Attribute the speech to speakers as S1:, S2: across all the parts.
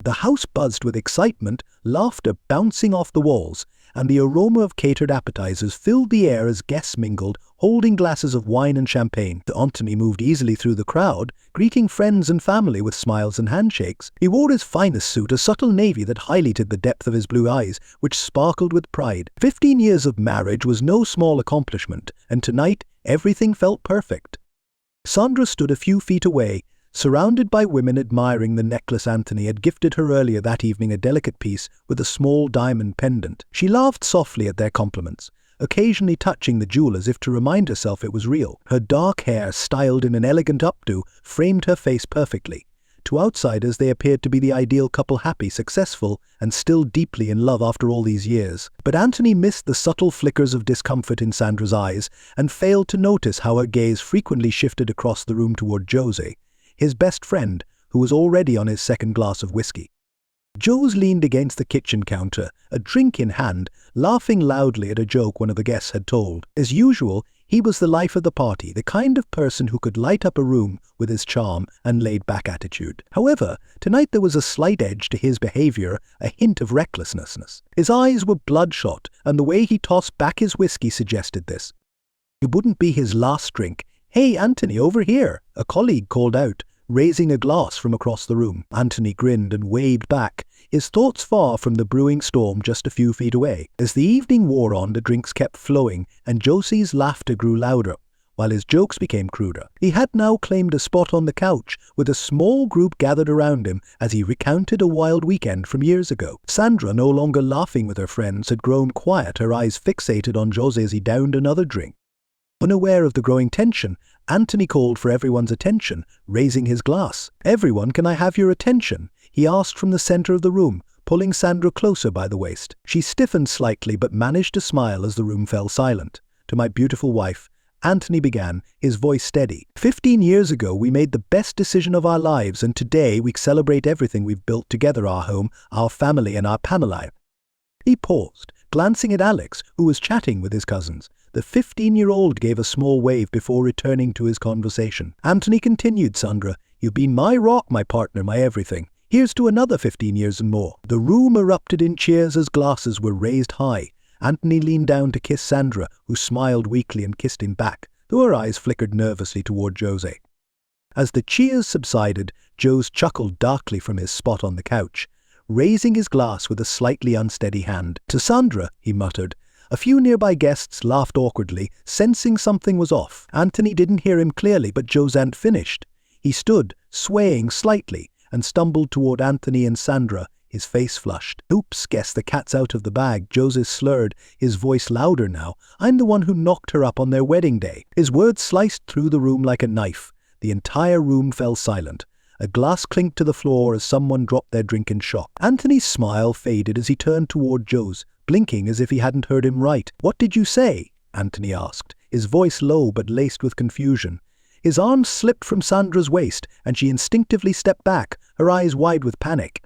S1: The house buzzed with excitement, laughter bouncing off the walls, and the aroma of catered appetizers filled the air as guests mingled, holding glasses of wine and champagne. Anthony moved easily through the crowd, greeting friends and family with smiles and handshakes. He wore his finest suit, a subtle navy that highlighted the depth of his blue eyes, which sparkled with pride. 15 years of marriage was no small accomplishment, and tonight everything felt perfect. Sandra stood a few feet away, surrounded by women admiring the necklace Anthony had gifted her earlier that evening, a delicate piece with a small diamond pendant. She laughed softly at their compliments, occasionally touching the jewel as if to remind herself it was real. Her dark hair, styled in an elegant updo, framed her face perfectly. To outsiders, they appeared to be the ideal couple, happy, successful, and still deeply in love after all these years. But Anthony missed the subtle flickers of discomfort in Sandra's eyes and failed to notice how her gaze frequently shifted across the room toward Jose, his best friend, who was already on his second glass of whiskey. Jose leaned against the kitchen counter, a drink in hand, laughing loudly at a joke one of the guests had told. As usual, he was the life of the party, the kind of person who could light up a room with his charm and laid-back attitude. However, tonight there was a slight edge to his behavior, a hint of recklessness. His eyes were bloodshot, and the way he tossed back his whiskey suggested this. It wouldn't be his last drink. "Hey, Anthony, over here," a colleague called out, raising a glass from across the room. Anthony grinned and waved back, his thoughts far from the brewing storm just a few feet away. As the evening wore on, the drinks kept flowing, and Jose's laughter grew louder, while his jokes became cruder. He had now claimed a spot on the couch, with a small group gathered around him as he recounted a wild weekend from years ago. Sandra, no longer laughing with her friends, had grown quiet, her eyes fixated on Jose as he downed another drink. Unaware of the growing tension, Anthony called for everyone's attention, raising his glass. "Everyone, can I have your attention?" he asked from the center of the room, pulling Sandra closer by the waist. She stiffened slightly but managed to smile as the room fell silent. "To my beautiful wife," Anthony began, his voice steady. 15 years ago we made the best decision of our lives, and today we celebrate everything we've built together, our home, our family, and our Pamela." He paused, glancing at Alex, who was chatting with his cousins. The 15-year-old gave a small wave before returning to his conversation. Anthony continued, "Sandra, you've been my rock, my partner, my everything. Here's to another 15 years and more." The room erupted in cheers as glasses were raised high. Anthony leaned down to kiss Sandra, who smiled weakly and kissed him back, though her eyes flickered nervously toward Jose. As the cheers subsided, Jose chuckled darkly from his spot on the couch, raising his glass with a slightly unsteady hand. "To Sandra," he muttered. A few nearby guests laughed awkwardly, sensing something was off. Anthony didn't hear him clearly, but Jose hadn't finished. He stood, swaying slightly, and stumbled toward Anthony and Sandra, his face flushed. "Oops, guess the cat's out of the bag," Jose slurred, his voice louder now. "I'm the one who knocked her up on their wedding day." His words sliced through the room like a knife. The entire room fell silent. A glass clinked to the floor as someone dropped their drink in shock. Anthony's smile faded as he turned toward Jose, blinking as if he hadn't heard him right. "What did you say?" Anthony asked, his voice low but laced with confusion. His arm slipped from Sandra's waist, and she instinctively stepped back, her eyes wide with panic.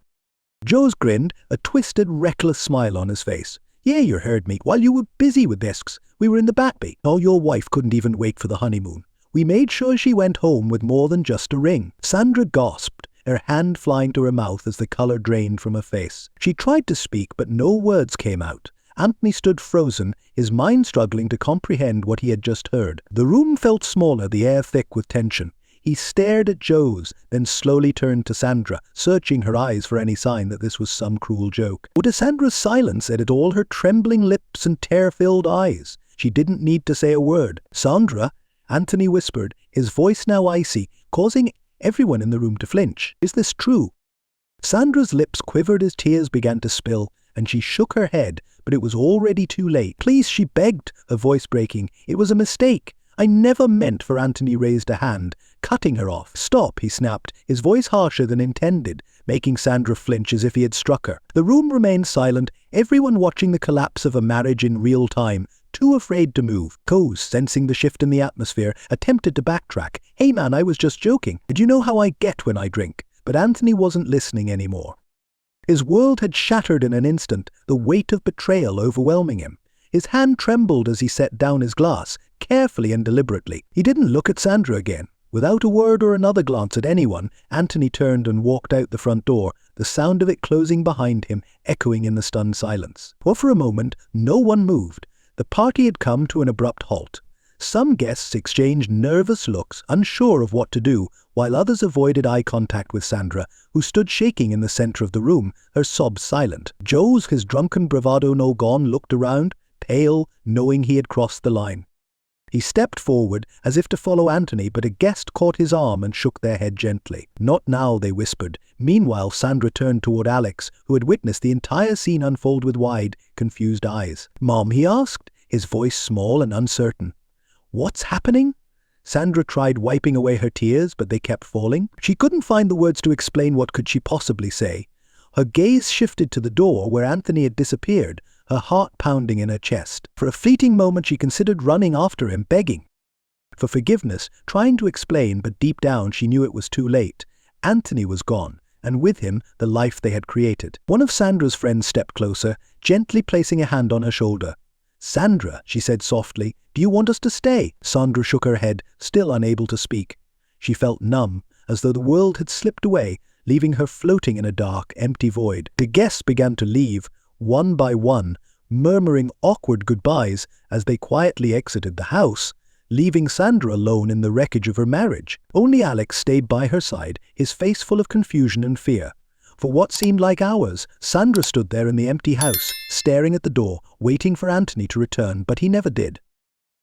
S1: Jose grinned, a twisted, reckless smile on his face. "Yeah, you heard me. While you were busy with discs, we were in the backbeat. Oh, your wife couldn't even wait for the honeymoon. We made sure she went home with more than just a ring." Sandra gasped, her hand flying to her mouth as the color drained from her face. She tried to speak, but no words came out. Anthony stood frozen, his mind struggling to comprehend what he had just heard. The room felt smaller, the air thick with tension. He stared at Jose, then slowly turned to Sandra, searching her eyes for any sign that this was some cruel joke. Would Sandra's silence edit all her trembling lips and tear-filled eyes? She didn't need to say a word. "Sandra," Anthony whispered, his voice now icy, causing everyone in the room to flinch. "Is this true?" Sandra's lips quivered as tears began to spill, and she shook her head, but it was already too late. "Please," she begged, her voice breaking. "It was a mistake. I never meant for." Anthony raised a hand, cutting her off. "Stop," he snapped, his voice harsher than intended, making Sandra flinch as if he had struck her. The room remained silent, everyone watching the collapse of a marriage in real time, too afraid to move. Jose, sensing the shift in the atmosphere, attempted to backtrack. "Hey man, I was just joking. Did you know how I get when I drink?" But Anthony wasn't listening anymore. His world had shattered in an instant, the weight of betrayal overwhelming him. His hand trembled as he set down his glass, carefully and deliberately. He didn't look at Sandra again. Without a word or another glance at anyone, Anthony turned and walked out the front door, the sound of it closing behind him echoing in the stunned silence. Well, for a moment, no one moved. The party had come to an abrupt halt. Some guests exchanged nervous looks, unsure of what to do, while others avoided eye contact with Sandra, who stood shaking in the center of the room, her sobs silent. Joe's, his drunken bravado no gone, looked around, pale, knowing he had crossed the line. He stepped forward as if to follow Anthony, but a guest caught his arm and shook their head gently. "Not now," they whispered. Meanwhile, Sandra turned toward Alex, who had witnessed the entire scene unfold with wide, confused eyes. "Mom," he asked, his voice small and uncertain. "What's happening?" Sandra tried wiping away her tears, but they kept falling. She couldn't find the words to explain what could she possibly say. Her gaze shifted to the door where Anthony had disappeared, her heart pounding in her chest. For a fleeting moment she considered running after him, begging for forgiveness, trying to explain, but deep down she knew it was too late. Anthony was gone, and with him the life they had created. One of Sandra's friends stepped closer, gently placing a hand on her shoulder. "Sandra," she said softly, "do you want us to stay?" Sandra shook her head, still unable to speak. She felt numb, as though the world had slipped away, leaving her floating in a dark, empty void. The guests began to leave, one by one, murmuring awkward goodbyes as they quietly exited the house, leaving Sandra alone in the wreckage of her marriage. Only Alex stayed by her side, his face full of confusion and fear. For what seemed like hours, Sandra stood there in the empty house, staring at the door, waiting for Anthony to return, but he never did.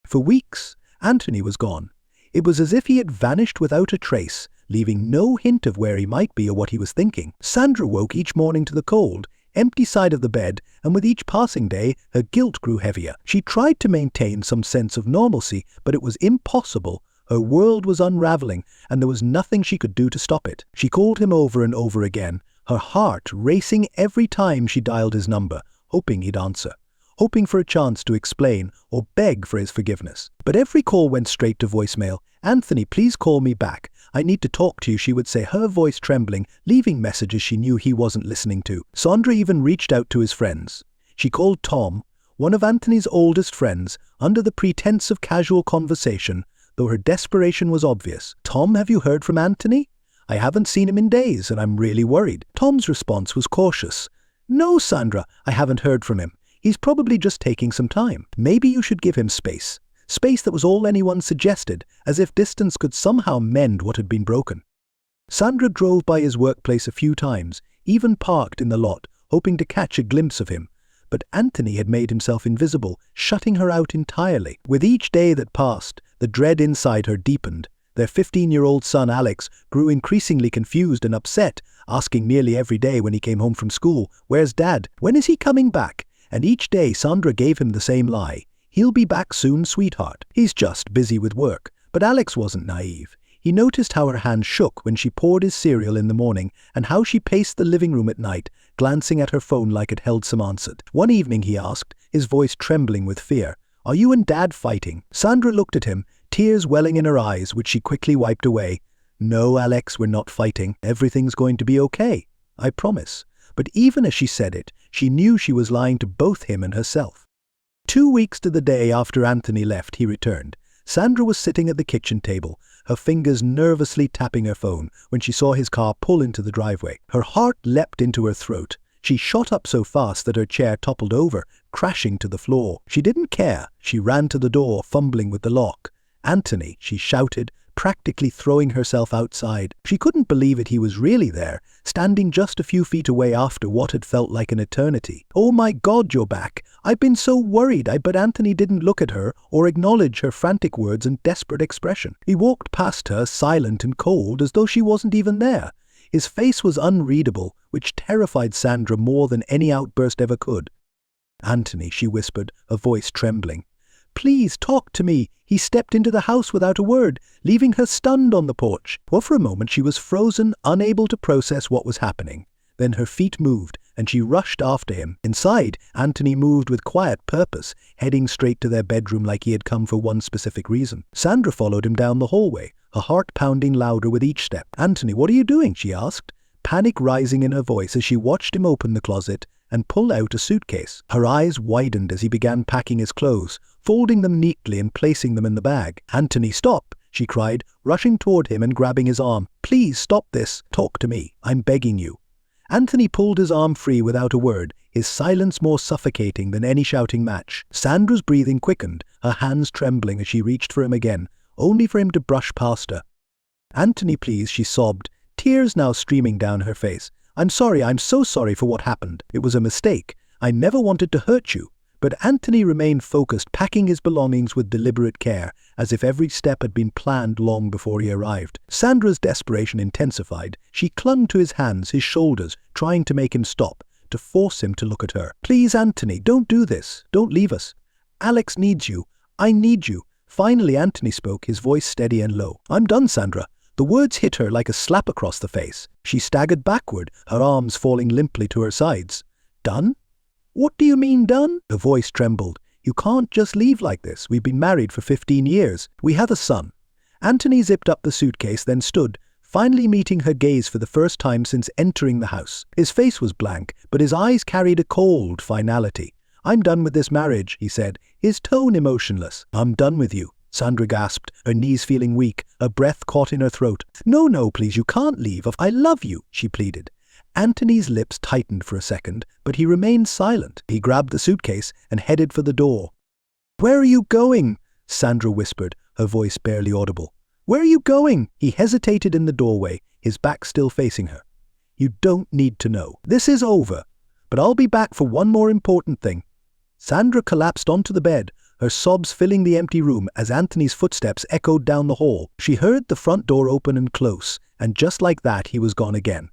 S1: For weeks, Anthony was gone. It was as if he had vanished without a trace, leaving no hint of where he might be or what he was thinking. Sandra woke each morning to the cold, empty side of the bed, and with each passing day, her guilt grew heavier. She tried to maintain some sense of normalcy, but it was impossible. Her world was unraveling, and there was nothing she could do to stop it. She called him over and over again, her heart racing every time she dialed his number, hoping he'd answer, hoping for a chance to explain or beg for his forgiveness. But every call went straight to voicemail. "Anthony, please call me back. I need to talk to you," she would say, her voice trembling, leaving messages she knew he wasn't listening to. Sandra even reached out to his friends. She called Tom, one of Anthony's oldest friends, under the pretense of casual conversation, though her desperation was obvious. "Tom, have you heard from Anthony? I haven't seen him in days, and I'm really worried." Tom's response was cautious. "No, Sandra, I haven't heard from him. He's probably just taking some time. Maybe you should give him space." Space, that was all anyone suggested, as if distance could somehow mend what had been broken. Sandra drove by his workplace a few times, even parked in the lot, hoping to catch a glimpse of him. But Anthony had made himself invisible, shutting her out entirely. With each day that passed, the dread inside her deepened. Their 15-year-old son Alex grew increasingly confused and upset, asking nearly every day when he came home from school, "Where's Dad? When is he coming back?" And each day Sandra gave him the same lie. "He'll be back soon, sweetheart. He's just busy with work." But Alex wasn't naive. He noticed how her hand shook when she poured his cereal in the morning, and how she paced the living room at night, glancing at her phone like it held some answer. One evening he asked, his voice trembling with fear, "Are you and Dad fighting?" Sandra looked at him, tears welling in her eyes, which she quickly wiped away. "No, Alex, we're not fighting. Everything's going to be okay. I promise." But even as she said it, she knew she was lying to both him and herself. 2 weeks to the day after Anthony left, he returned. Sandra was sitting at the kitchen table, her fingers nervously tapping her phone, when she saw his car pull into the driveway. Her heart leapt into her throat. She shot up so fast that her chair toppled over, crashing to the floor. She didn't care. She ran to the door, fumbling with the lock. "Anthony," she shouted, practically throwing herself outside. She couldn't believe it, he was really there, standing just a few feet away after what had felt like an eternity. "Oh my God, you're back. I've been so worried." But Anthony didn't look at her or acknowledge her frantic words and desperate expression. He walked past her, silent and cold, as though she wasn't even there. His face was unreadable, which terrified Sandra more than any outburst ever could. "Anthony," she whispered, her voice trembling. "Please talk to me." He stepped into the house without a word, leaving her stunned on the porch. Well, for a moment she was frozen, unable to process what was happening. Then her feet moved, and she rushed after him. Inside, Anthony moved with quiet purpose, heading straight to their bedroom like he had come for one specific reason. Sandra followed him down the hallway, her heart pounding louder with each step. "Anthony, what are you doing?" she asked, panic rising in her voice as she watched him open the closet and pull out a suitcase. Her eyes widened as he began packing his clothes, folding them neatly and placing them in the bag. "Anthony, stop!" she cried, rushing toward him and grabbing his arm. "Please stop this. Talk to me. I'm begging you." Anthony pulled his arm free without a word, his silence more suffocating than any shouting match. Sandra's breathing quickened, her hands trembling as she reached for him again, only for him to brush past her. "Anthony, please," she sobbed, tears now streaming down her face. "I'm sorry, I'm so sorry for what happened. It was a mistake. I never wanted to hurt you." But Anthony remained focused, packing his belongings with deliberate care, as if every step had been planned long before he arrived. Sandra's desperation intensified. She clung to his hands, his shoulders, trying to make him stop, to force him to look at her. "Please, Anthony, don't do this. Don't leave us. Alex needs you. I need you." Finally, Anthony spoke, his voice steady and low. "I'm done, Sandra." The words hit her like a slap across the face. She staggered backward, her arms falling limply to her sides. "Done? What do you mean, done?" The voice trembled. "You can't just leave like this. We've been married for 15 years. We have a son." Anthony zipped up the suitcase, then stood, finally meeting her gaze for the first time since entering the house. His face was blank, but his eyes carried a cold finality. "I'm done with this marriage," he said, his tone emotionless. "I'm done with you," Sandra gasped, her knees feeling weak, her breath caught in her throat. No, please, you can't leave. I love you," she pleaded. Anthony's lips tightened for a second, but he remained silent. He grabbed the suitcase and headed for the door. "Where are you going?" Sandra whispered, her voice barely audible. "Where are you going?" He hesitated in the doorway, his back still facing her. "You don't need to know. This is over. But I'll be back for one more important thing." Sandra collapsed onto the bed, her sobs filling the empty room as Anthony's footsteps echoed down the hall. She heard the front door open and close, and just like that he was gone again.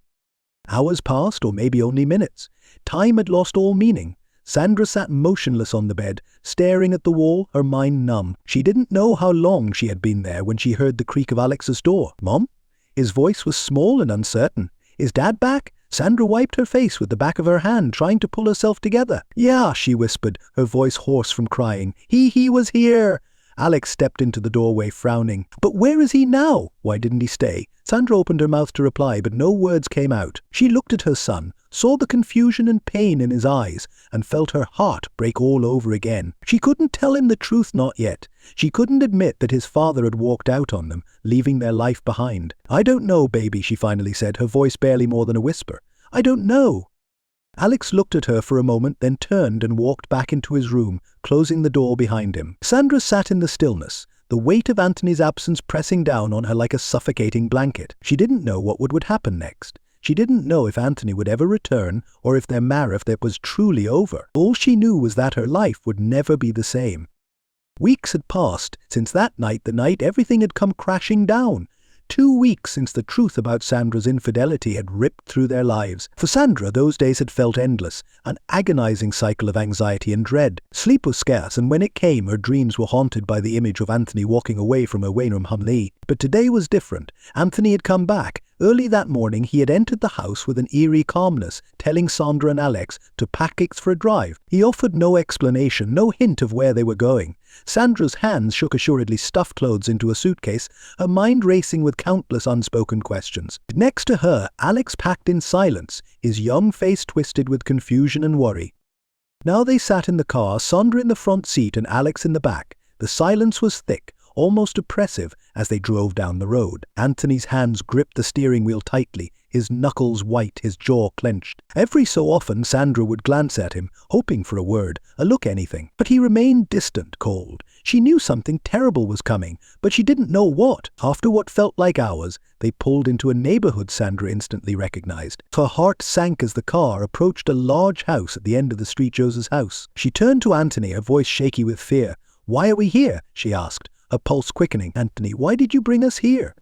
S1: Hours passed, or maybe only minutes. Time had lost all meaning. Sandra sat motionless on the bed, staring at the wall, her mind numb. She didn't know how long she had been there when she heard the creak of Alex's door. "Mom?" His voice was small and uncertain. "Is Dad back?" Sandra wiped her face with the back of her hand, trying to pull herself together. "Yeah," she whispered, her voice hoarse from crying. He was here." Alex stepped into the doorway, frowning. "But where is he now? Why didn't he stay?" Sandra opened her mouth to reply, but no words came out. She looked at her son, saw the confusion and pain in his eyes, and felt her heart break all over again. She couldn't tell him the truth, not yet. She couldn't admit that his father had walked out on them, leaving their life behind. "I don't know, baby," she finally said, her voice barely more than a whisper. "I don't know." Alex looked at her for a moment, then turned and walked back into his room, closing the door behind him. Sandra sat in the stillness, the weight of Anthony's absence pressing down on her like a suffocating blanket. She didn't know what would happen next. She didn't know if Anthony would ever return, or if their marriage was truly over. All she knew was that her life would never be the same. Weeks had passed since that night, the night everything had come crashing down. 2 weeks since the truth about Sandra's infidelity had ripped through their lives. For Sandra, those days had felt endless, an agonizing cycle of anxiety and dread. Sleep was scarce, and when it came, her dreams were haunted by the image of Anthony walking away from her Wainram Humley. But today was different. Anthony had come back. Early that morning, he had entered the house with an eerie calmness, telling Sandra and Alex to pack it for a drive. He offered no explanation, no hint of where they were going. Sandra's hands shook assuredly stuffed clothes into a suitcase, her mind racing with countless unspoken questions. Next to her, Alex packed in silence, his young face twisted with confusion and worry. Now they sat in the car, Sandra in the front seat and Alex in the back. The silence was thick, almost oppressive, as they drove down the road. Anthony's hands gripped the steering wheel tightly, his knuckles white, his jaw clenched. Every so often Sandra would glance at him, hoping for a word, a look, anything. But he remained distant, cold. She knew something terrible was coming, but she didn't know what. After what felt like hours, they pulled into a neighborhood Sandra instantly recognized. Her heart sank as the car approached a large house at the end of the street, Jose's house. She turned to Anthony, her voice shaky with fear. "Why are we here?" she asked, her pulse quickening. "Anthony, why did you bring us here?"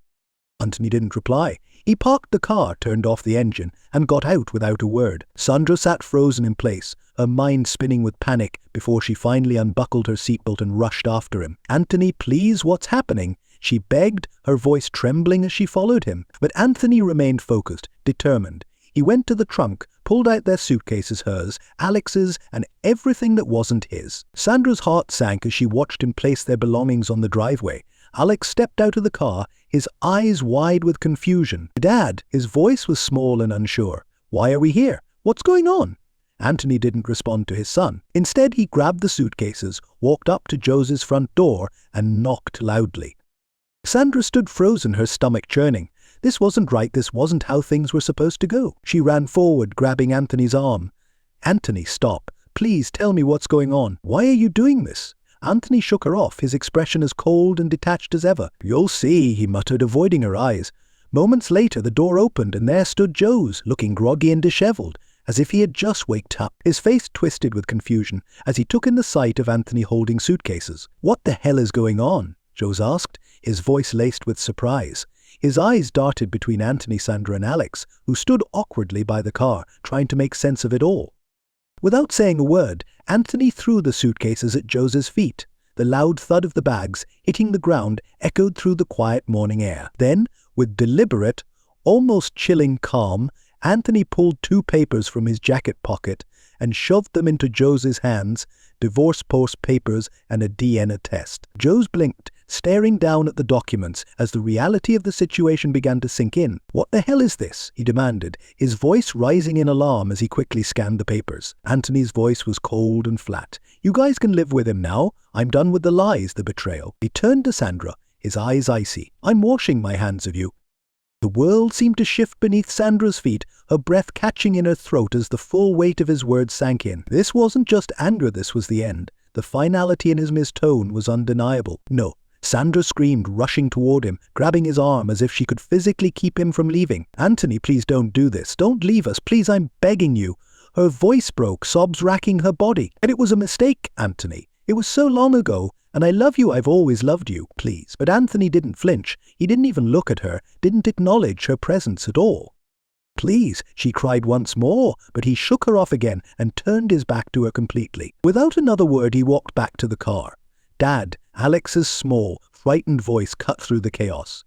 S1: Anthony didn't reply. He parked the car, turned off the engine, and got out without a word. Sandra sat frozen in place, her mind spinning with panic before she finally unbuckled her seatbelt and rushed after him. "Anthony, please, what's happening?" she begged, her voice trembling as she followed him. But Anthony remained focused, determined. He went to the trunk, pulled out their suitcases, hers, Alex's, and everything that wasn't his. Sandra's heart sank as she watched him place their belongings on the driveway. Alex stepped out of the car, his eyes wide with confusion. "Dad," his voice was small and unsure. "Why are we here? What's going on?" Anthony didn't respond to his son. Instead, he grabbed the suitcases, walked up to Jose's front door, and knocked loudly. Sandra stood frozen, her stomach churning. This wasn't right, this wasn't how things were supposed to go. She ran forward, grabbing Anthony's arm. Anthony, stop. Please tell me what's going on. Why are you doing this? Anthony shook her off, his expression as cold and detached as ever. You'll see, he muttered, avoiding her eyes. Moments later, the door opened and there stood Joes, looking groggy and disheveled, as if he had just waked up. His face twisted with confusion as he took in the sight of Anthony holding suitcases. What the hell is going on? Joes asked, his voice laced with surprise. His eyes darted between Anthony, Sandra and Alex, who stood awkwardly by the car, trying to make sense of it all. Without saying a word, Anthony threw the suitcases at Joes's feet. The loud thud of the bags hitting the ground echoed through the quiet morning air. Then, with deliberate, almost chilling calm, Anthony pulled 2 papers from his jacket pocket and shoved them into Joes's hands, divorce post papers and a DNA test. Joes blinked, staring down at the documents as the reality of the situation began to sink in. What the hell is this? He demanded, his voice rising in alarm as he quickly scanned the papers. Anthony's voice was cold and flat. You guys can live with him now. I'm done with the lies, the betrayal. He turned to Sandra, his eyes icy. I'm washing my hands of you. The world seemed to shift beneath Sandra's feet, her breath catching in her throat as the full weight of his words sank in. This wasn't just anger, this was the end. The finality in his tone was undeniable. No. Sandra screamed, rushing toward him, grabbing his arm as if she could physically keep him from leaving. Anthony, please don't do this. Don't leave us. Please, I'm begging you. Her voice broke, sobs racking her body. And it was a mistake, Anthony. It was so long ago. And I love you, I've always loved you, please. But Anthony didn't flinch. He didn't even look at her, didn't acknowledge her presence at all. Please, she cried once more, but he shook her off again and turned his back to her completely. Without another word, he walked back to the car. Dad, Alex's small, frightened voice cut through the chaos.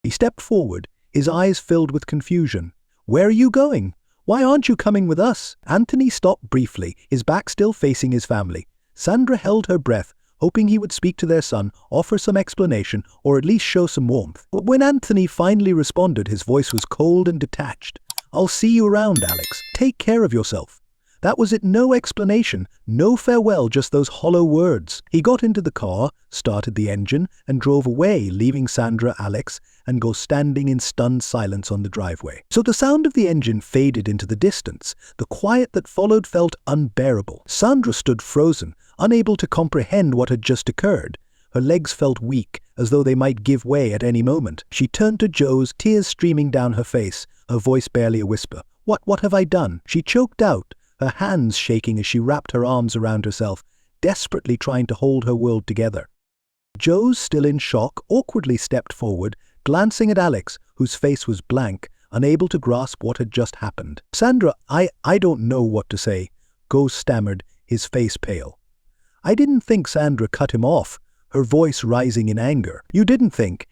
S1: He stepped forward, his eyes filled with confusion. Where are you going? Why aren't you coming with us? Anthony stopped briefly, his back still facing his family. Sandra held her breath, hoping he would speak to their son, offer some explanation, or at least show some warmth. But when Anthony finally responded, his voice was cold and detached. I'll see you around, Alex. Take care of yourself. That was it, no explanation, no farewell, just those hollow words. He got into the car, started the engine, and drove away, leaving Sandra, Alex, and Go standing in stunned silence on the driveway. So the sound of the engine faded into the distance. The quiet that followed felt unbearable. Sandra stood frozen, unable to comprehend what had just occurred. Her legs felt weak, as though they might give way at any moment. She turned to Joes, tears streaming down her face, her voice barely a whisper. What have I done? She choked out, her hands shaking as she wrapped her arms around herself, desperately trying to hold her world together. Joes, still in shock, awkwardly stepped forward, glancing at Alex, whose face was blank, unable to grasp what had just happened. Sandra, I don't know what to say, Go stammered, his face pale. I didn't think. Sandra cut him off, her voice rising in anger. You didn't think,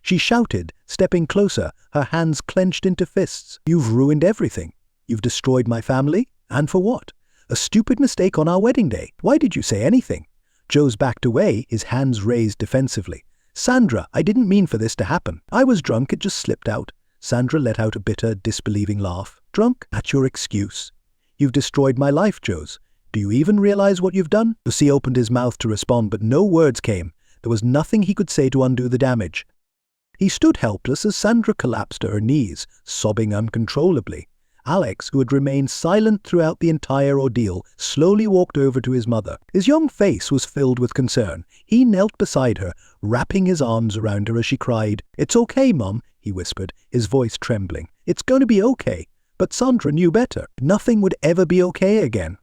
S1: she shouted, stepping closer, her hands clenched into fists. You've ruined everything. You've destroyed my family? And for what? A stupid mistake on our wedding day. Why did you say anything? Joes backed away, his hands raised defensively. Sandra, I didn't mean for this to happen. I was drunk, it just slipped out. Sandra let out a bitter, disbelieving laugh. Drunk? That's your excuse. You've destroyed my life, Joes. Do you even realize what you've done? Lucy opened his mouth to respond, but no words came. There was nothing he could say to undo the damage. He stood helpless as Sandra collapsed to her knees, sobbing uncontrollably. Alex, who had remained silent throughout the entire ordeal, slowly walked over to his mother. His young face was filled with concern. He knelt beside her, wrapping his arms around her as she cried. It's okay, Mum, he whispered, his voice trembling. It's going to be okay. But Sandra knew better. Nothing would ever be okay again.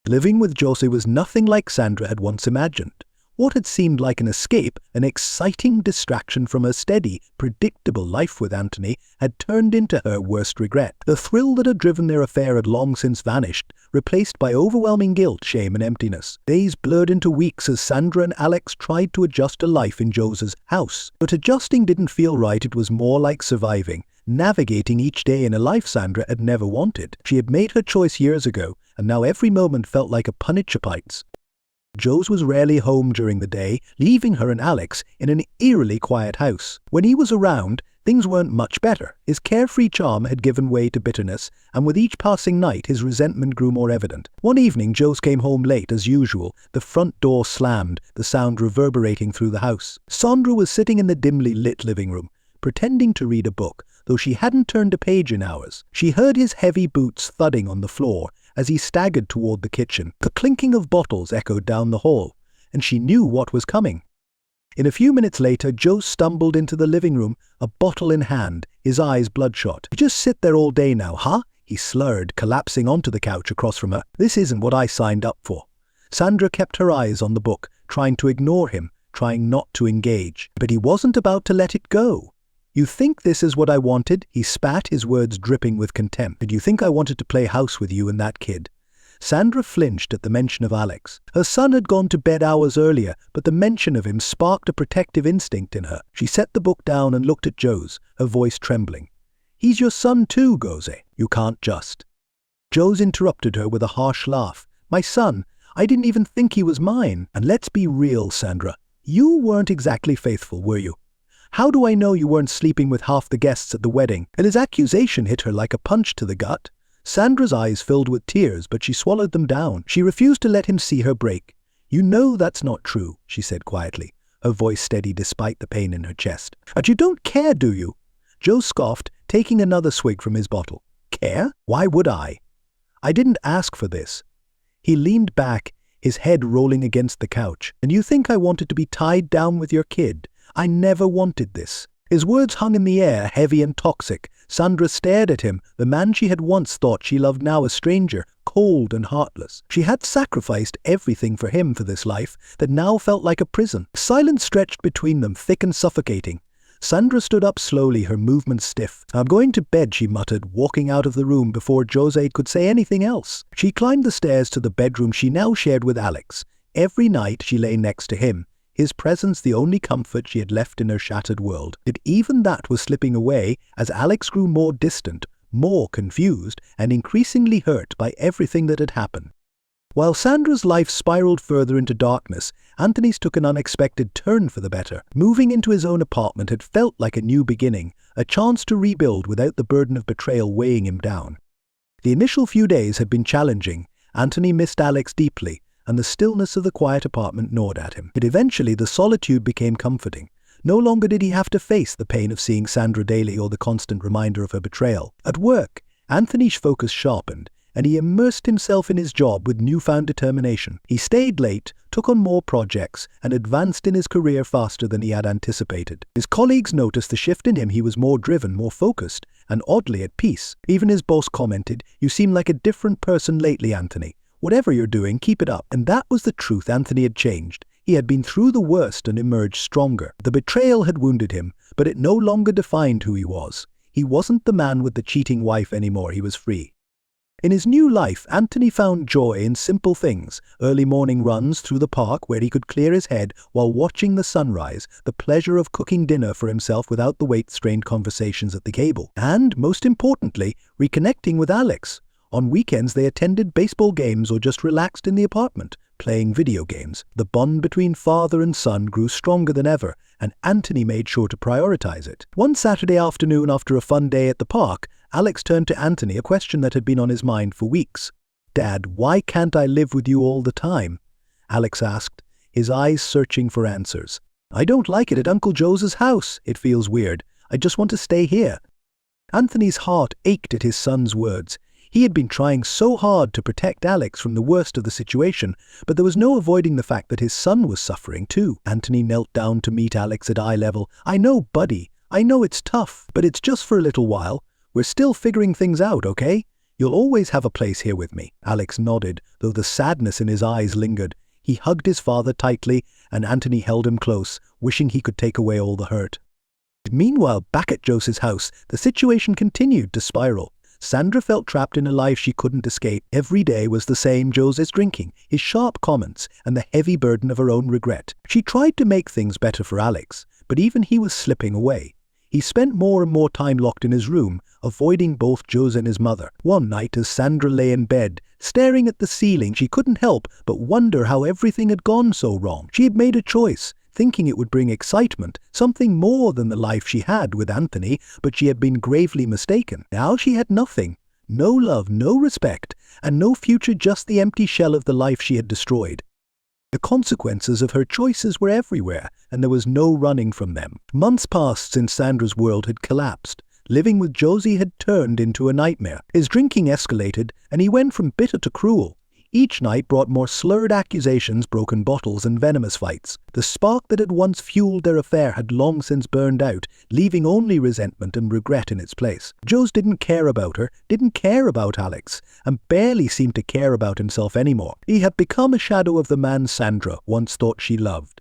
S1: Living with Josie was nothing like Sandra had once imagined. What had seemed like an escape, an exciting distraction from her steady, predictable life with Anthony, had turned into her worst regret. The thrill that had driven their affair had long since vanished, replaced by overwhelming guilt, shame and emptiness. Days blurred into weeks as Sandra and Alex tried to adjust to life in Josie's house. But adjusting didn't feel right, it was more like surviving, navigating each day in a life Sandra had never wanted. She had made her choice years ago, and now every moment felt like a punish bites. Joes was rarely home during the day, leaving her and Alex in an eerily quiet house. When he was around, things weren't much better. His carefree charm had given way to bitterness, and with each passing night his resentment grew more evident. One evening Joes came home late as usual, the front door slammed, the sound reverberating through the house. Sandra was sitting in the dimly lit living room, pretending to read a book, though she hadn't turned a page in hours. She heard his heavy boots thudding on the floor as he staggered toward the kitchen. The clinking of bottles echoed down the hall, and she knew what was coming. In a few minutes later, Joe stumbled into the living room, a bottle in hand, his eyes bloodshot. "You just sit there all day now, huh?" he slurred, collapsing onto the couch across from her. "This isn't what I signed up for." Sandra kept her eyes on the book, trying to ignore him, trying not to engage. But he wasn't about to let it go. "You think this is what I wanted?" He spat, his words dripping with contempt. "Did you think I wanted to play house with you and that kid?" Sandra flinched at the mention of Alex. Her son had gone to bed hours earlier, but the mention of him sparked a protective instinct in her. She set the book down and looked at Joe's, her voice trembling. "He's your son too, Gose. You can't just." Joe's interrupted her with a harsh laugh. "My son? I didn't even think he was mine. And let's be real, Sandra. You weren't exactly faithful, were you? How do I know you weren't sleeping with half the guests at the wedding?" And his accusation hit her like a punch to the gut. Sandra's eyes filled with tears, but she swallowed them down. She refused to let him see her break. "You know that's not true," she said quietly, her voice steady despite the pain in her chest. "But you don't care, do you?" Joe scoffed, taking another swig from his bottle. "Care? Why would I? I didn't ask for this." He leaned back, his head rolling against the couch. "And you think I wanted to be tied down with your kid? I never wanted this." His words hung in the air, heavy and toxic. Sandra stared at him, the man she had once thought she loved, now a stranger, cold and heartless. She had sacrificed everything for him for this life that now felt like a prison. Silence stretched between them, thick and suffocating. Sandra stood up slowly, her movements stiff. "I'm going to bed," she muttered, walking out of the room before Jose could say anything else. She climbed the stairs to the bedroom she now shared with Alex. Every night she lay next to him, his presence the only comfort she had left in her shattered world. But even that was slipping away as Alex grew more distant, more confused, and increasingly hurt by everything that had happened. While Sandra's life spiraled further into darkness, Anthony's took an unexpected turn for the better. Moving into his own apartment had felt like a new beginning, a chance to rebuild without the burden of betrayal weighing him down. The initial few days had been challenging. Anthony missed Alex deeply, and the stillness of the quiet apartment gnawed at him. But eventually the solitude became comforting. No longer did he have to face the pain of seeing Sandra daily or the constant reminder of her betrayal. At work, Anthony's focus sharpened, and he immersed himself in his job with newfound determination. He stayed late, took on more projects, and advanced in his career faster than he had anticipated. His colleagues noticed the shift in him. He was more driven, more focused, and oddly at peace. Even his boss commented, "You seem like a different person lately, Anthony. Whatever you're doing, keep it up." And that was the truth. Anthony had changed. He had been through the worst and emerged stronger. The betrayal had wounded him, but it no longer defined who he was. He wasn't the man with the cheating wife anymore. He was free. In his new life, Anthony found joy in simple things: early morning runs through the park where he could clear his head while watching the sunrise, the pleasure of cooking dinner for himself without the weight-strained conversations at the cable, and, most importantly, reconnecting with Alex. On weekends they attended baseball games or just relaxed in the apartment, playing video games. The bond between father and son grew stronger than ever, and Anthony made sure to prioritize it. One Saturday afternoon, after a fun day at the park, Alex turned to Anthony, a question that had been on his mind for weeks. "Dad, why can't I live with you all the time?" Alex asked, his eyes searching for answers. "I don't like it at Uncle Jose's house. It feels weird. I just want to stay here." Anthony's heart ached at his son's words. He had been trying so hard to protect Alex from the worst of the situation, but there was no avoiding the fact that his son was suffering too. Anthony knelt down to meet Alex at eye level. "I know, buddy. I know it's tough, but it's just for a little while. We're still figuring things out, okay? You'll always have a place here with me." Alex nodded, though the sadness in his eyes lingered. He hugged his father tightly, and Anthony held him close, wishing he could take away all the hurt. Meanwhile, back at Jose's house, the situation continued to spiral. Sandra felt trapped in a life she couldn't escape. Every day was the same: Jose's drinking, his sharp comments, and the heavy burden of her own regret. She tried to make things better for Alex, but even he was slipping away. He spent more and more time locked in his room, avoiding both Jose and his mother. One night, as Sandra lay in bed, staring at the ceiling, she couldn't help but wonder how everything had gone so wrong. She had made a choice, thinking it would bring excitement, something more than the life she had with Anthony, but she had been gravely mistaken. Now she had nothing. No love, no respect, and no future, just the empty shell of the life she had destroyed. The consequences of her choices were everywhere, and there was no running from them. Months passed since Sandra's world had collapsed. Living with Josie had turned into a nightmare. His drinking escalated, and he went from bitter to cruel. Each night brought more slurred accusations, broken bottles, and venomous fights. The spark that had once fueled their affair had long since burned out, leaving only resentment and regret in its place. Joes didn't care about her, didn't care about Alex, and barely seemed to care about himself anymore. He had become a shadow of the man Sandra once thought she loved.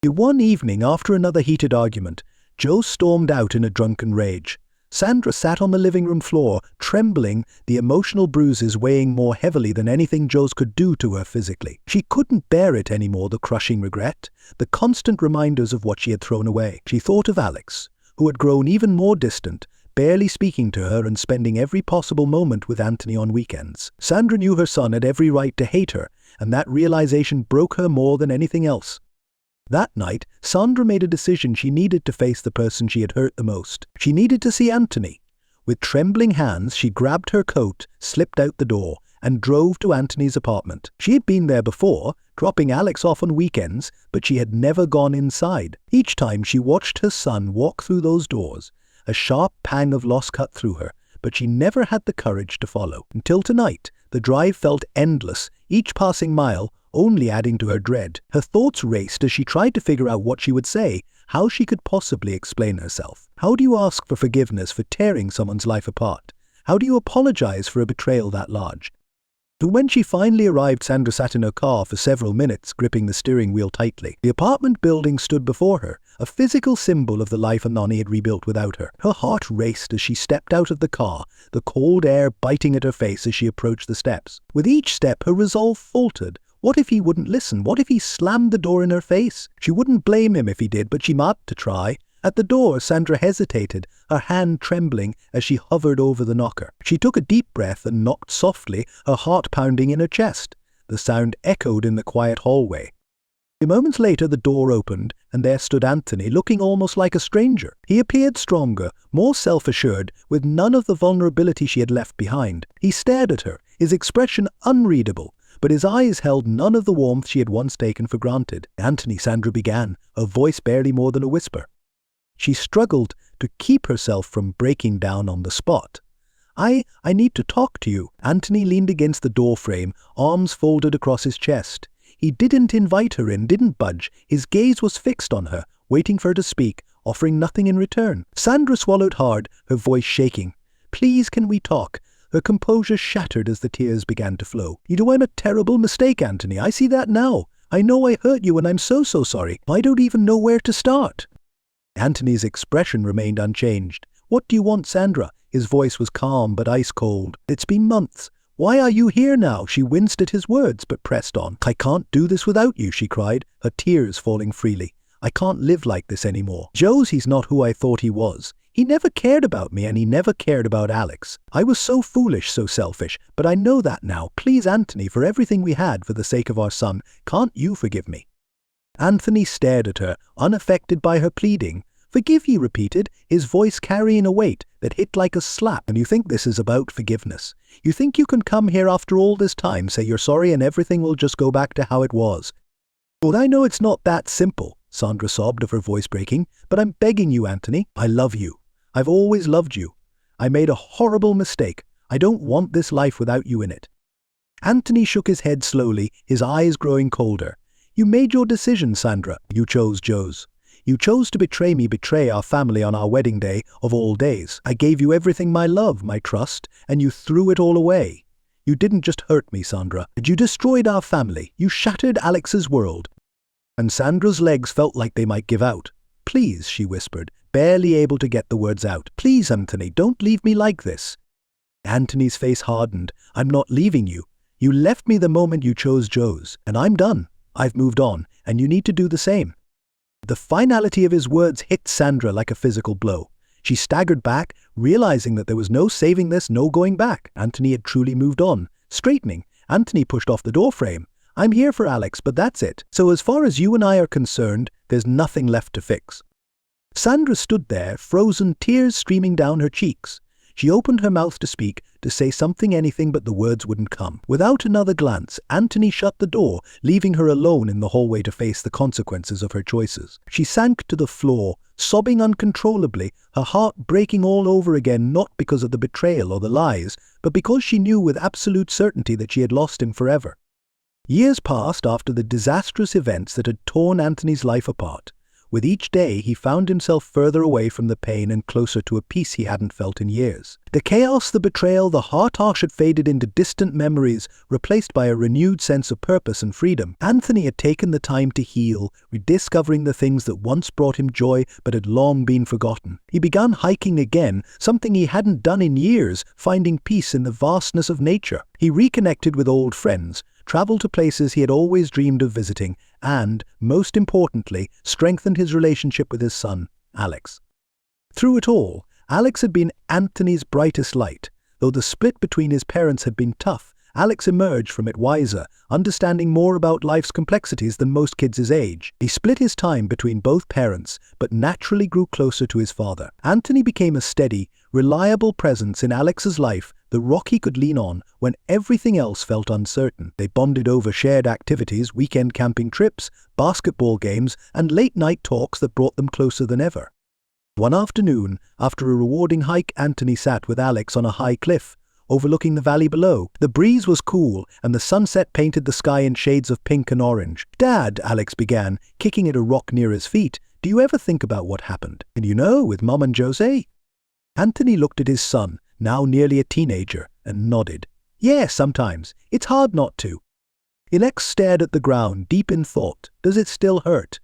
S1: One evening, after another heated argument, Joe stormed out in a drunken rage. Sandra sat on the living room floor, trembling, the emotional bruises weighing more heavily than anything Joe's could do to her physically. She couldn't bear it anymore, the crushing regret, the constant reminders of what she had thrown away. She thought of Alex, who had grown even more distant, barely speaking to her and spending every possible moment with Anthony on weekends. Sandra knew her son had every right to hate her, and that realization broke her more than anything else. That night, Sandra made a decision. She needed to face the person she had hurt the most. She needed to see Anthony. With trembling hands, she grabbed her coat, slipped out the door, and drove to Anthony's apartment. She had been there before, dropping Alex off on weekends, but she had never gone inside. Each time she watched her son walk through those doors, a sharp pang of loss cut through her, but she never had the courage to follow. Until tonight, the drive felt endless, each passing mile only adding to her dread. Her thoughts raced as she tried to figure out what she would say, how she could possibly explain herself. How do you ask for forgiveness for tearing someone's life apart? How do you apologize for a betrayal that large? But when she finally arrived, Sandra sat in her car for several minutes, gripping the steering wheel tightly. The apartment building stood before her, a physical symbol of the life Anani had rebuilt without her. Her heart raced as she stepped out of the car, the cold air biting at her face as she approached the steps. With each step, her resolve faltered. What if he wouldn't listen? What if he slammed the door in her face? She wouldn't blame him if he did, but she might to try. At the door, Sandra hesitated, her hand trembling as she hovered over the knocker. She took a deep breath and knocked softly, her heart pounding in her chest. The sound echoed in the quiet hallway. A moment later, the door opened, and there stood Anthony, looking almost like a stranger. He appeared stronger, more self-assured, with none of the vulnerability she had left behind. He stared at her, his expression unreadable, but his eyes held none of the warmth she had once taken for granted. "Anthony," Sandra began, her voice barely more than a whisper. She struggled to keep herself from breaking down on the spot. I need to talk to you." Anthony leaned against the doorframe, arms folded across his chest. He didn't invite her in, didn't budge. His gaze was fixed on her, waiting for her to speak, offering nothing in return. Sandra swallowed hard, her voice shaking. "Please, can we talk?" Her composure shattered as the tears began to flow. "You know I'm a terrible mistake, Anthony. I see that now. I know I hurt you and I'm so sorry. I don't even know where to start." Anthony's expression remained unchanged. "What do you want, Sandra?" His voice was calm but ice cold. "It's been months. Why are you here now?" She winced at his words but pressed on. "I can't do this without you," she cried, her tears falling freely. "I can't live like this anymore. Josie's not who I thought he was. He never cared about me and he never cared about Alex. I was so foolish, so selfish, but I know that now. Please, Anthony, for everything we had, for the sake of our son, can't you forgive me?" Anthony stared at her, unaffected by her pleading. "Forgive," he repeated, his voice carrying a weight that hit like a slap. "And you think this is about forgiveness? You think you can come here after all this time, say you're sorry and everything will just go back to how it was?" "But I know it's not that simple," Sandra sobbed, of her voice breaking. "But I'm begging you, Anthony. I love you. I've always loved you. I made a horrible mistake. I don't want this life without you in it." Anthony shook his head slowly, his eyes growing colder. "You made your decision, Sandra. You chose Joe's. You chose to betray me, betray our family on our wedding day of all days. I gave you everything, my love, my trust, and you threw it all away. You didn't just hurt me, Sandra. You destroyed our family. You shattered Alex's world." And Sandra's legs felt like they might give out. "Please," she whispered, barely able to get the words out. "Please, Anthony, don't leave me like this." Anthony's face hardened. "I'm not leaving you. You left me the moment you chose Joe's, and I'm done. I've moved on, and you need to do the same." The finality of his words hit Sandra like a physical blow. She staggered back, realizing that there was no saving this, no going back. Anthony had truly moved on. Straightening, Anthony pushed off the doorframe. "I'm here for Alex, but that's it. So as far as you and I are concerned, there's nothing left to fix." Sandra stood there, frozen, tears streaming down her cheeks. She opened her mouth to speak, to say something, anything, but the words wouldn't come. Without another glance, Anthony shut the door, leaving her alone in the hallway to face the consequences of her choices. She sank to the floor, sobbing uncontrollably, her heart breaking all over again, not because of the betrayal or the lies, but because she knew with absolute certainty that she had lost him forever. Years passed after the disastrous events that had torn Anthony's life apart. With each day, he found himself further away from the pain and closer to a peace he hadn't felt in years. The chaos, the betrayal, the heartache had faded into distant memories, replaced by a renewed sense of purpose and freedom. Anthony had taken the time to heal, rediscovering the things that once brought him joy but had long been forgotten. He began hiking again, something he hadn't done in years, finding peace in the vastness of nature. He reconnected with old friends, traveled to places he had always dreamed of visiting, and, most importantly, strengthened his relationship with his son, Alex. Through it all, Alex had been Anthony's brightest light. Though the split between his parents had been tough, Alex emerged from it wiser, understanding more about life's complexities than most kids his age. He split his time between both parents, but naturally grew closer to his father. Anthony became a steady, reliable presence in Alex's life, the rock he could lean on when everything else felt uncertain. They bonded over shared activities, weekend camping trips, basketball games, and late-night talks that brought them closer than ever. One afternoon, after a rewarding hike, Anthony sat with Alex on a high cliff, overlooking the valley below. The breeze was cool, and the sunset painted the sky in shades of pink and orange. "Dad," Alex began, kicking at a rock near his feet, "do you ever think about what happened? And with Mom and Jose?" Anthony looked at his son, now nearly a teenager, and nodded. "Yeah, sometimes. It's hard not to." Alex stared at the ground, deep in thought. "Does it still hurt?"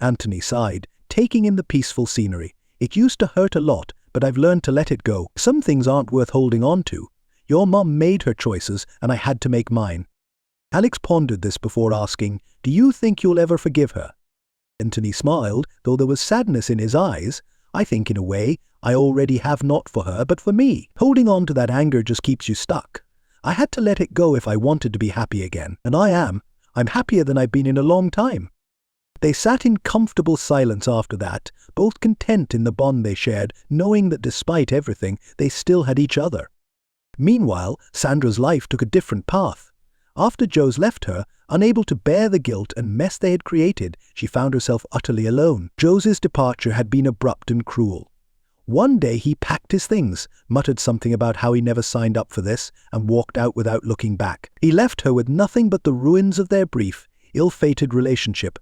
S1: Anthony sighed, taking in the peaceful scenery. "It used to hurt a lot, but I've learned to let it go. Some things aren't worth holding on to. Your mom made her choices, and I had to make mine." Alex pondered this before asking, "Do you think you'll ever forgive her?" Anthony smiled, though there was sadness in his eyes. "I think, in a way, I already have, not for her, but for me. Holding on to that anger just keeps you stuck. I had to let it go if I wanted to be happy again, and I am. I'm happier than I've been in a long time." They sat in comfortable silence after that, both content in the bond they shared, knowing that despite everything, they still had each other. Meanwhile, Sandra's life took a different path. After Joe's left her, unable to bear the guilt and mess they had created, she found herself utterly alone. Joe's departure had been abrupt and cruel. One day he packed his things, muttered something about how he never signed up for this, and walked out without looking back. He left her with nothing but the ruins of their brief, ill-fated relationship.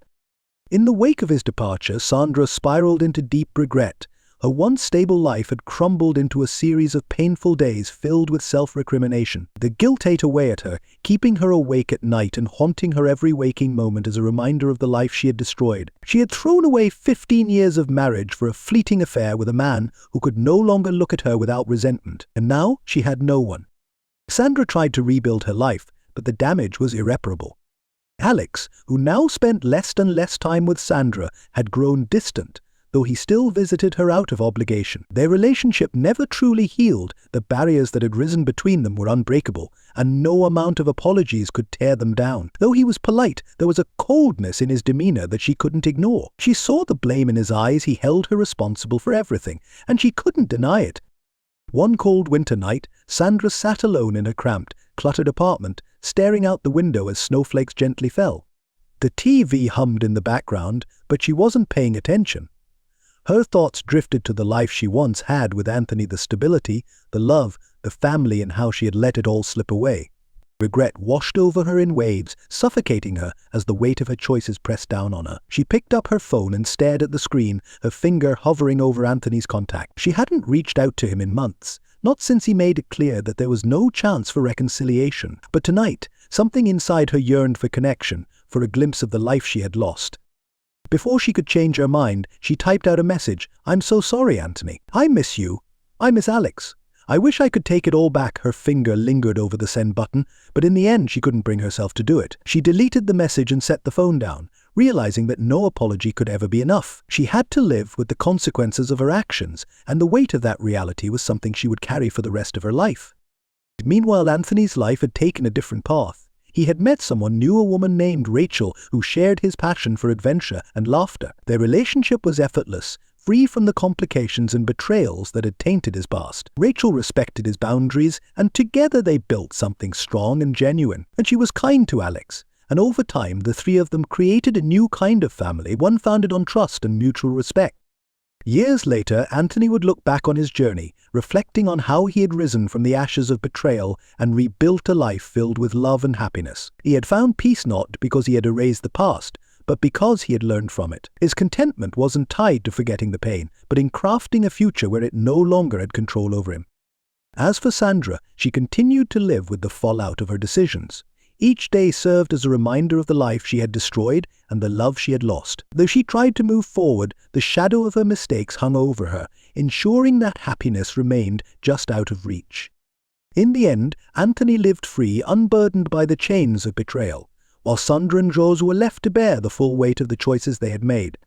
S1: In the wake of his departure, Sandra spiraled into deep regret. Her once stable life had crumbled into a series of painful days filled with self-recrimination. The guilt ate away at her, keeping her awake at night and haunting her every waking moment as a reminder of the life she had destroyed. She had thrown away 15 years of marriage for a fleeting affair with a man who could no longer look at her without resentment, and now she had no one. Sandra tried to rebuild her life, but the damage was irreparable. Alex, who now spent less and less time with Sandra, had grown distant, though he still visited her out of obligation. Their relationship never truly healed. The barriers that had risen between them were unbreakable, and no amount of apologies could tear them down. Though he was polite, there was a coldness in his demeanor that she couldn't ignore. She saw the blame in his eyes. He held her responsible for everything, and she couldn't deny it. One cold winter night, Sandra sat alone in her cramped, cluttered apartment, staring out the window as snowflakes gently fell. The TV hummed in the background, but she wasn't paying attention. Her thoughts drifted to the life she once had with Anthony, the stability, the love, the family, and how she had let it all slip away. Regret washed over her in waves, suffocating her as the weight of her choices pressed down on her. She picked up her phone and stared at the screen, her finger hovering over Anthony's contact. She hadn't reached out to him in months, not since he made it clear that there was no chance for reconciliation. But tonight, something inside her yearned for connection, for a glimpse of the life she had lost. Before she could change her mind, she typed out a message. "I'm so sorry, Anthony. I miss you. I miss Alex. I wish I could take it all back." Her finger lingered over the send button, but in the end she couldn't bring herself to do it. She deleted the message and set the phone down, realizing that no apology could ever be enough. She had to live with the consequences of her actions, and the weight of that reality was something she would carry for the rest of her life. Meanwhile, Anthony's life had taken a different path. He had met someone new, a woman named Rachel, who shared his passion for adventure and laughter. Their relationship was effortless, free from the complications and betrayals that had tainted his past. Rachel respected his boundaries, and together they built something strong and genuine. And she was kind to Alex. And over time, the three of them created a new kind of family, one founded on trust and mutual respect. Years later, Anthony would look back on his journey, reflecting on how he had risen from the ashes of betrayal and rebuilt a life filled with love and happiness. He had found peace not because he had erased the past, but because he had learned from it. His contentment wasn't tied to forgetting the pain, but in crafting a future where it no longer had control over him. As for Sandra, she continued to live with the fallout of her decisions. Each day served as a reminder of the life she had destroyed and the love she had lost. Though she tried to move forward, the shadow of her mistakes hung over her, ensuring that happiness remained just out of reach. In the end, Anthony lived free, unburdened by the chains of betrayal, while Sandra and Rose were left to bear the full weight of the choices they had made.